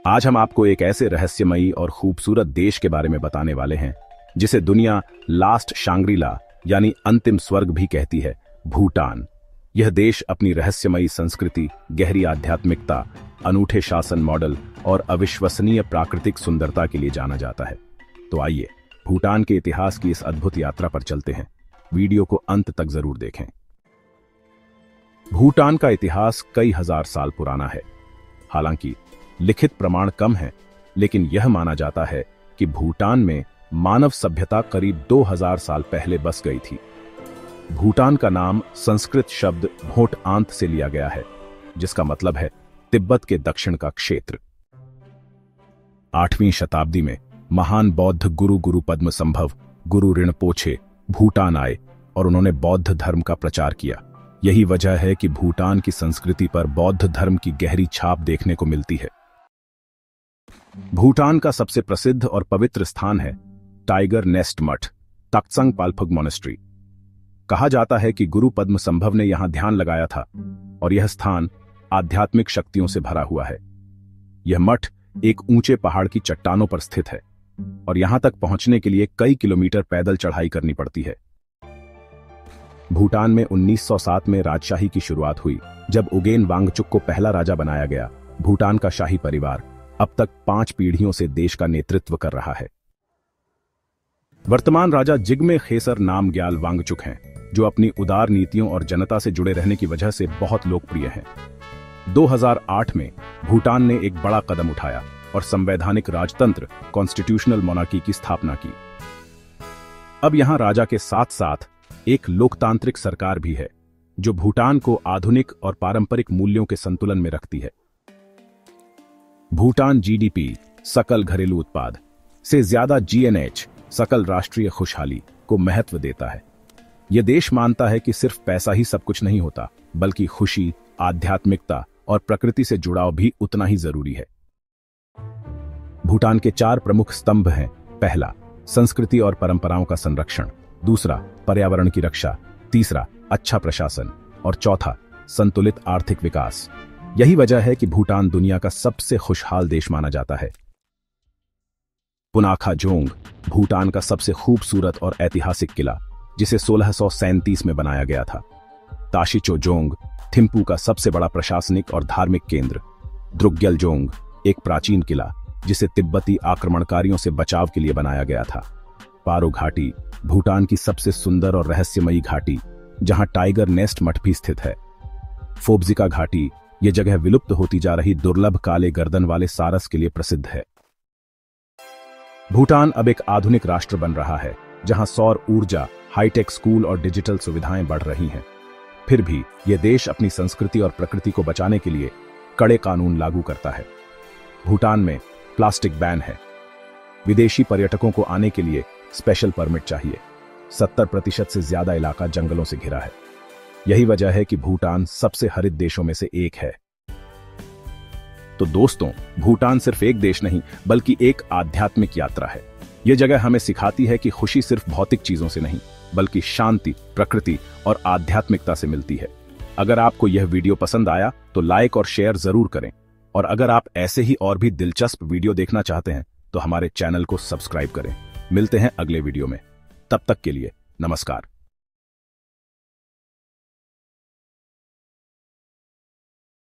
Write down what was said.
आज हम आपको एक ऐसे रहस्यमयी और खूबसूरत देश के बारे में बताने वाले हैं जिसे दुनिया लास्ट शांग्रीला यानी अंतिम स्वर्ग भी कहती है, भूटान। यह देश अपनी रहस्यमयी संस्कृति, गहरी आध्यात्मिकता, अनूठे शासन मॉडल और अविश्वसनीय प्राकृतिक सुंदरता के लिए जाना जाता है। तो आइए भूटान के इतिहास की इस अद्भुत यात्रा पर चलते हैं। वीडियो को अंत तक जरूर देखें। भूटान का इतिहास कई हजार साल पुराना है। हालांकि लिखित प्रमाण कम है, लेकिन यह माना जाता है कि भूटान में मानव सभ्यता करीब 2000 साल पहले बस गई थी। भूटान का नाम संस्कृत शब्द भोट आंत से लिया गया है, जिसका मतलब है तिब्बत के दक्षिण का क्षेत्र। 8वीं शताब्दी में महान बौद्ध गुरु पद्मसंभव गुरु रिनपोछे भूटान आए और उन्होंने बौद्ध धर्म का प्रचार किया। यही वजह है कि भूटान की संस्कृति पर बौद्ध धर्म की गहरी छाप देखने को मिलती है। भूटान का सबसे प्रसिद्ध और पवित्र स्थान है टाइगर नेस्ट मठ, तख्तसंग पाल्पक मोनेस्ट्री। कहा जाता है कि गुरु पद्मसंभव ने यहां ध्यान लगाया था और यह स्थान आध्यात्मिक शक्तियों से भरा हुआ है। यह मठ एक ऊंचे पहाड़ की चट्टानों पर स्थित है और यहां तक पहुंचने के लिए कई किलोमीटर पैदल चढ़ाई करनी पड़ती है। भूटान में 1907 में राजशाही की शुरुआत हुई, जब उगेन वांगचुक को पहला राजा बनाया गया। भूटान का शाही परिवार अब तक 5 पीढ़ियों से देश का नेतृत्व कर रहा है। वर्तमान राजा जिग्मे खेसर नामग्याल वांगचुक हैं, जो अपनी उदार नीतियों और जनता से जुड़े रहने की वजह से बहुत लोकप्रिय हैं। 2008 में भूटान ने एक बड़ा कदम उठाया और संवैधानिक राजतंत्र कॉन्स्टिट्यूशनल मोनार्की की स्थापना की। अब यहां राजा के साथ साथ एक लोकतांत्रिक सरकार भी है, जो भूटान को आधुनिक और पारंपरिक मूल्यों के संतुलन में रखती है। भूटान जीडीपी सकल घरेलू उत्पाद से ज्यादा जीएनएच सकल राष्ट्रीय खुशहाली को महत्व देता है। यह देश मानता है कि सिर्फ पैसा ही सब कुछ नहीं होता, बल्कि खुशी, आध्यात्मिकता और प्रकृति से जुड़ाव भी उतना ही जरूरी है। भूटान के 4 प्रमुख स्तंभ हैं। पहला, संस्कृति और परंपराओं का संरक्षण। दूसरा, पर्यावरण की रक्षा। तीसरा, अच्छा प्रशासन। और चौथा, संतुलित आर्थिक विकास। यही वजह है कि भूटान दुनिया का सबसे खुशहाल देश माना जाता है। पुनाखा जोंग भूटान का सबसे खूबसूरत और ऐतिहासिक किला, जिसे 1637 में बनाया गया था। ताशिचो जोंग थिम्पू का सबसे बड़ा प्रशासनिक और धार्मिक केंद्र। द्रुक्ग्याल जोंग एक प्राचीन किला, जिसे तिब्बती आक्रमणकारियों से बचाव के लिए बनाया गया था। पारो घाटी भूटान की सबसे सुंदर और रहस्यमयी घाटी, जहां टाइगर नेस्ट मठ भी स्थित है। फोब्जिका घाटी यह जगह विलुप्त होती जा रही दुर्लभ काले गर्दन वाले सारस के लिए प्रसिद्ध है। भूटान अब एक आधुनिक राष्ट्र बन रहा है, जहां सौर ऊर्जा, हाईटेक स्कूल और डिजिटल सुविधाएं बढ़ रही हैं। फिर भी यह देश अपनी संस्कृति और प्रकृति को बचाने के लिए कड़े कानून लागू करता है। भूटान में प्लास्टिक बैन है। विदेशी पर्यटकों को आने के लिए स्पेशल परमिट चाहिए। 70% से ज्यादा इलाका जंगलों से घिरा है। यही वजह है कि भूटान सबसे हरित देशों में से एक है। तो दोस्तों, भूटान सिर्फ एक देश नहीं, बल्कि एक आध्यात्मिक यात्रा है। यह जगह हमें सिखाती है कि खुशी सिर्फ भौतिक चीजों से नहीं, बल्कि शांति, प्रकृति और आध्यात्मिकता से मिलती है। अगर आपको यह वीडियो पसंद आया तो लाइक और शेयर जरूर करें, और अगर आप ऐसे ही और भी दिलचस्प वीडियो देखना चाहते हैं तो हमारे चैनल को सब्सक्राइब करें। मिलते हैं अगले वीडियो में। तब तक के लिए नमस्कार।